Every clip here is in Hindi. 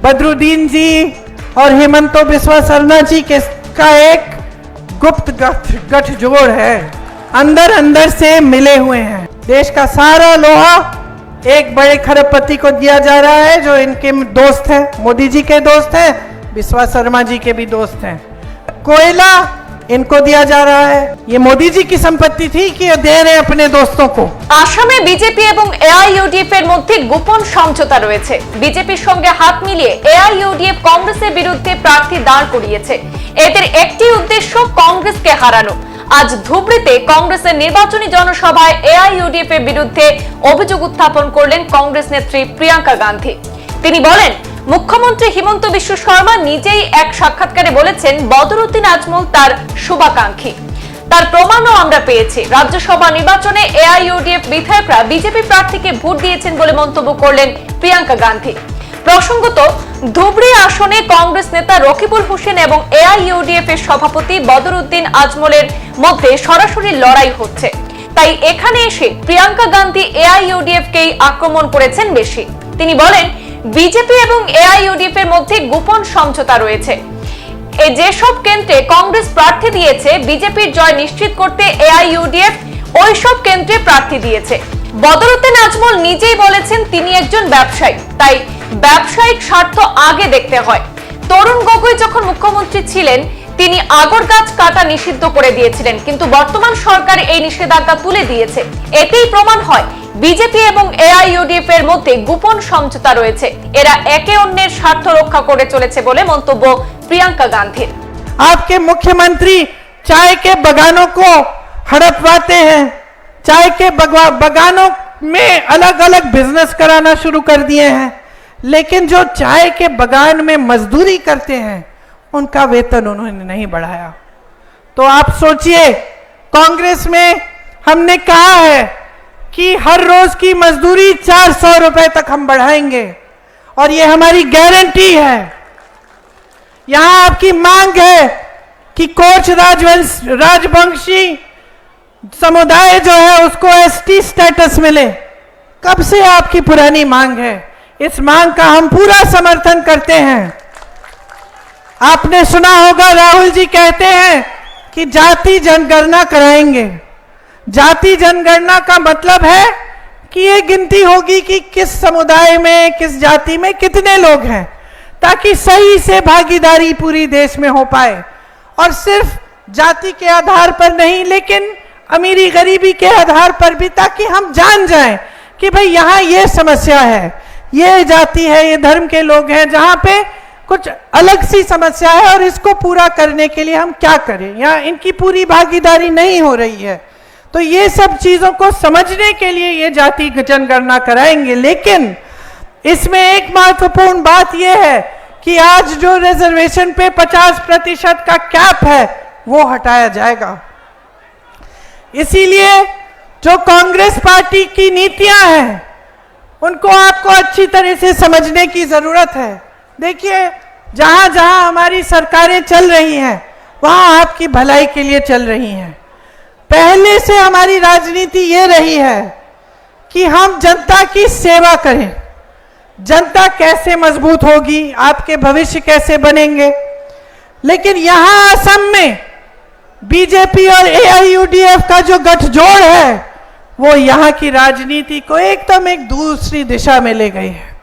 बदरुद्दीन जी और हेमंत बिस्वा शर्मा जी का एक गुप्त गठजोड़ है, अंदर अंदर से मिले हुए हैं। देश का सारा लोहा एक बड़े खरबपति को दिया जा रहा है जो इनके दोस्त हैं, मोदी जी के दोस्त हैं, बिस्वा शर्मा जी के भी दोस्त हैं। कोयला इनको दिया जा रहा है, ये मोदी जी की संपत्ति थी कि ये दे रहे हैं अपने दोस्तों को। আসামে বিজেপি এবং এআইইউডিএফ এর মধ্যে গোপন সমঝোতা রয়েছে। বিজেপির সঙ্গে হাত মিলিয়ে এআইইউডিএফ কংগ্রেসের বিরুদ্ধে প্রার্থী দাঁড় করিয়েছে। এদের একটি উদ্দেশ্য কংগ্রেসকে হারানো। আজ ধুবড়ীতে কংগ্রেসের নির্বাচনী জনসভায় এআইইউডিএফ এর বিরুদ্ধে অভিযোগ উত্থাপন করলেন কংগ্রেস নেত্রী প্রিয়াঙ্কা গান্ধী। তিনি বলেন, মুখ্যমন্ত্রী হিমন্ত বিশ্ব শর্মা নিজেই এক সাক্ষাৎকারে বলেছেন বদরুদ্দিন আজমল তার শুভাকাঙ্ক্ষী। তার প্রমাণও আমরা পেয়েছি। রাজ্যসভা নির্বাচনে এআইইউডিএফ বিধায়করা বিজেপি প্রার্থীকে ভোট দিয়েছেন বলে মন্তব্য করলেন প্রিয়াঙ্কা গান্ধী। প্রসঙ্গত, ধুবড়ী আসনে কংগ্রেস নেতা রকিবুল হোসেন এবং এআইইউডিএফ এর সভাপতি বদরুদ্দিন আজমলের মধ্যে সরাসরি লড়াই হচ্ছে। তাই এখানে এসে প্রিয়াঙ্কা গান্ধী এআইইউডিএফ কেই আক্রমণ করেছেন বেশি। তিনি বলেন, বিজেপি এবং এআইইউডিএফ এর মধ্যে গোপন সমঝোতা রয়েছে। যেসব কেন্দ্রে কংগ্রেস প্রার্থী দিয়েছে, বিজেপির জয় নিশ্চিত করতে এআইইউডিএফ ওইসব কেন্দ্রে প্রার্থী দিয়েছে। বদরুদ্দিন আজমল নিজেই বলেছেন তিনি একজন ব্যবসায়ী, তাই ব্যবসায়িক স্বার্থ আগে দেখতে হয়। তরুণ গগৈ যখন মুখ্যমন্ত্রী ছিলেন তিনি আগর গাছ কাটা নিষিদ্ধ করে দিয়েছিলেন, কিন্তু বর্তমান সরকার এই নিষেধাজ্ঞা তুলে দিয়েছে। এতেই প্রমাণ হয় বিজেপি এবং এআইইউডিএফ এর মধ্যে গোপন সমঝোতা রয়েছে। এরা একে অন্যের স্বার্থ রক্ষা করে চলেছে বলে মন্তব্য প্রিয়াঙ্কা গান্ধীর। आपके मुख्यमंत्री चाय के बगानों को हड़पवाते हैं, चाय के बगानों में अलग अलग बिजनेस कराना शुरू कर दिए हैं, लेकिन जो चाय के बगान में मजदूरी करते हैं उनका वेतन उन्होंने नहीं बढ़ाया। तो आप सोचिए, कांग्रेस में हमने कहा है कि हर रोज की मजदूरी 400 रुपए तक हम बढ़ाएंगे और ये हमारी गारंटी है। यहां आपकी मांग है कि कोच राजवंशी समुदाय जो है उसको एसटी स्टेटस मिले। कब से आपकी पुरानी मांग है, इस मांग का हम पूरा समर्थन करते हैं। आपने सुना होगा राहुल जी कहते हैं कि जाति जनगणना कराएंगे। जाति जनगणना का मतलब है कि ये गिनती होगी कि किस समुदाय में, किस जाति में कितने लोग हैं, ताकि सही से भागीदारी पूरी देश में हो पाए। और सिर्फ जाति के आधार पर नहीं, लेकिन अमीरी गरीबी के आधार पर भी, ताकि हम जान जाएं कि भाई यहाँ ये समस्या है, ये जाति है, ये धर्म के लोग हैं, जहाँ पे कुछ अलग सी समस्या है और इसको पूरा करने के लिए हम क्या करें, यहाँ इनकी पूरी भागीदारी नहीं हो रही है। तो ये सब चीजों को समझने के लिए ये जाति जनगणना कराएंगे। लेकिन इसमें एक महत्वपूर्ण बात यह है कि आज जो रिजर्वेशन पे 50% का कैप है वो हटाया जाएगा। इसीलिए जो कांग्रेस पार्टी की नीतियां हैं उनको आपको अच्छी तरह से समझने की जरूरत है। देखिए, जहां जहां हमारी सरकारें चल रही हैं वहां आपकी भलाई के लिए चल रही हैं। पहले से हमारी राजनीति ये रही है कि हम जनता की सेवा करें। जनता कैसे मजबूत होगी, आपके भविष्य कैसे बनेंगे। लेकिन यहां असम में बीजेपी और एआईयूडीएफ का जो गठजोड़ है वो यहां की राजनीति को एकदम एक दूसरी दिशा में ले गई है।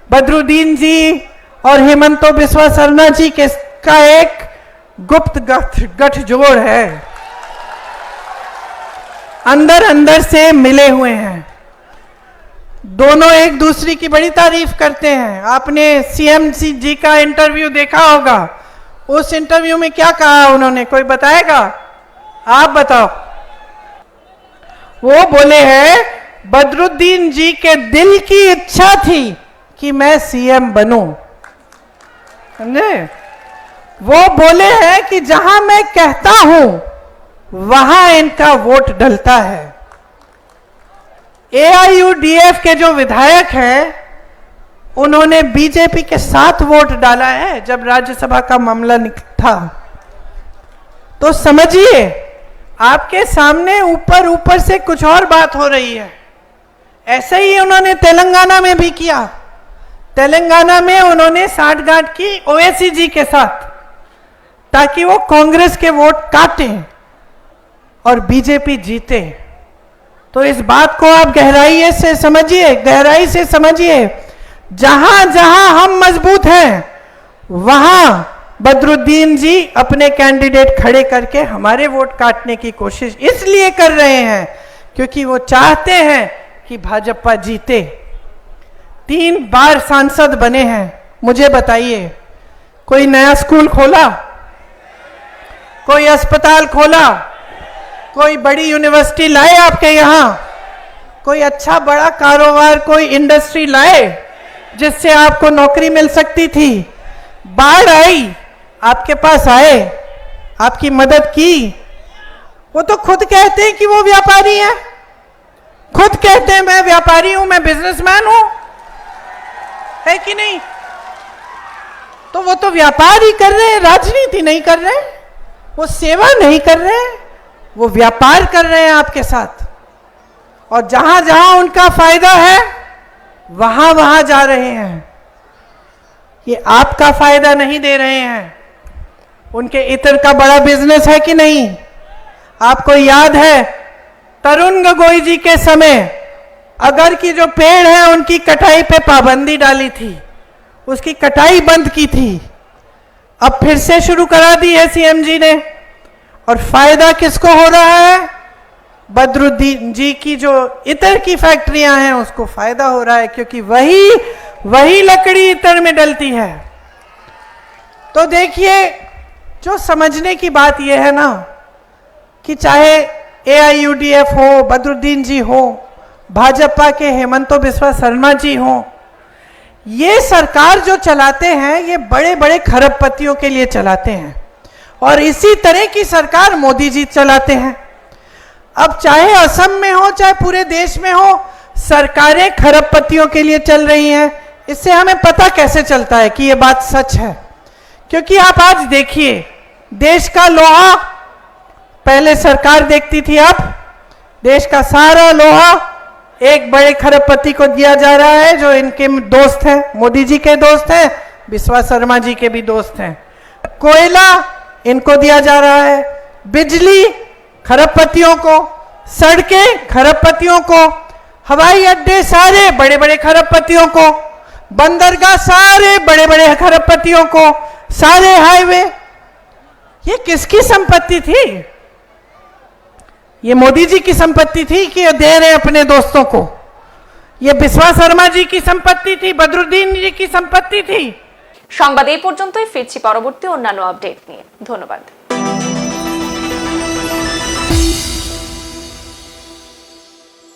बदरुद्दीन जी और हेमंत बिस्वा शर्मा जी का एक गुप्त गठजोड़ है, अंदर अंदर से मिले हुए हैं। दोनों एक दूसरे की बड़ी तारीफ करते हैं। आपने सीएम जी का इंटरव्यू देखा होगा, उस इंटरव्यू में क्या कहा उन्होंने, कोई बताएगा? आप बताओ। वो बोले हैं बदरुद्दीन जी के दिल की इच्छा थी कि मैं सीएम बनूं। समझे? वो बोले हैं कि जहां मैं कहता हूं वहां इनका वोट डलता है। एआईयूडीएफ के जो विधायक हैं उन्होंने बीजेपी के साथ वोट डाला है जब राज्यसभा का मामला था। तो समझिए, आपके सामने ऊपर ऊपर से कुछ और बात हो रही है। ऐसे ही उन्होंने तेलंगाना में भी किया। तेलंगाना में उन्होंने साठगांठ की ओवैसी जी के साथ, ताकि वो कांग्रेस के वोट काटें और बीजेपी जीते। तो इस बात को आप गहराई से समझिए। जहां जहां हम मजबूत हैं, वहां बदरुद्दीन जी अपने कैंडिडेट खड़े करके हमारे वोट काटने की कोशिश इसलिए कर रहे हैं क्योंकि वो चाहते हैं कि भाजपा जीते। 3 बार सांसद बने हैं। मुझे बताइए, कोई नया स्कूल खोला, कोई अस्पताल खोला, कोई बड़ी यूनिवर्सिटी लाए आपके यहां, कोई अच्छा बड़ा कारोबार, कोई इंडस्ट्री लाए जिससे आपको नौकरी मिल सकती थी? बाढ़ आई, आपके पास आए, आपकी मदद की? वो तो खुद कहते हैं कि वो व्यापारी हैं, खुद कहते हैं मैं व्यापारी हूं, मैं बिजनेसमैन हूं, है कि नहीं? तो वो तो व्यापार ही कर रहे हैं, राजनीति नहीं कर रहे, वो सेवा नहीं कर रहे, वो व्यापार कर रहे हैं आपके साथ। और जहां जहां उनका फायदा है वहां वहां जा रहे हैं। ये आपका फायदा नहीं दे रहे हैं। उनके इतर का बड़ा बिजनेस है कि नहीं? आपको याद है तरुण गोगोई जी के समय अगर की जो पेड़ है उनकी कटाई पे पाबंदी डाली थी, उसकी कटाई बंद की थी, अब फिर से शुरू करा दी है सीएम जी ने। और फायदा किसको हो रहा है? बदरुद्दीन जी की जो इतर की फैक्ट्रियां हैं उसको फायदा हो रहा है, क्योंकि वही लकड़ी इतर में डलती है। तो देखिए, जो समझने की बात यह है ना कि चाहे एआईयूडीएफ हो, बदरुद्दीन जी हो, भाजपा के हेमंत बिस्वा शर्मा जी हो, ये सरकार जो चलाते हैं ये बड़े बड़े खरबपतियों के लिए चलाते हैं। और इसी तरह की सरकार मोदी जी चलाते हैं। अब चाहे असम में हो, चाहे पूरे देश में हो, सरकारें खरबपतियों के लिए चल रही हैं। इससे हमें पता कैसे चलता है कि ये बात सच है? क्योंकि आप आज देखिए, देश का लोहा पहले सरकार देखती थी, अब देश का सारा लोहा एक बड़े खरबपति को दिया जा रहा है, जो इनके दोस्त हैं, मोदी जी के दोस्त हैं, बिस्वा शर्मा जी के भी दोस्त हैं। कोयला इनको दिया जा रहा है, बिजली खरबपतियों को, सड़कें खरबपतियों को, हवाई अड्डे सारे बड़े बड़े खरबपतियों को, बंदरगाह सारे बड़े बड़े खरबपतियों को, सारे हाईवे। ये किसकी संपत्ति थी? ये मोदी जी की संपत्ति थी कि ये दे रहे अपने दोस्तों को? ये बिस्वा शर्मा जी की संपत्ति थी, बदरुद्दीन जी की संपत्ति थी? সংবাদ এই পর্যন্তই। ফিরছি পরবর্তী অন্যান্য আপডেট নিয়ে। ধন্যবাদ।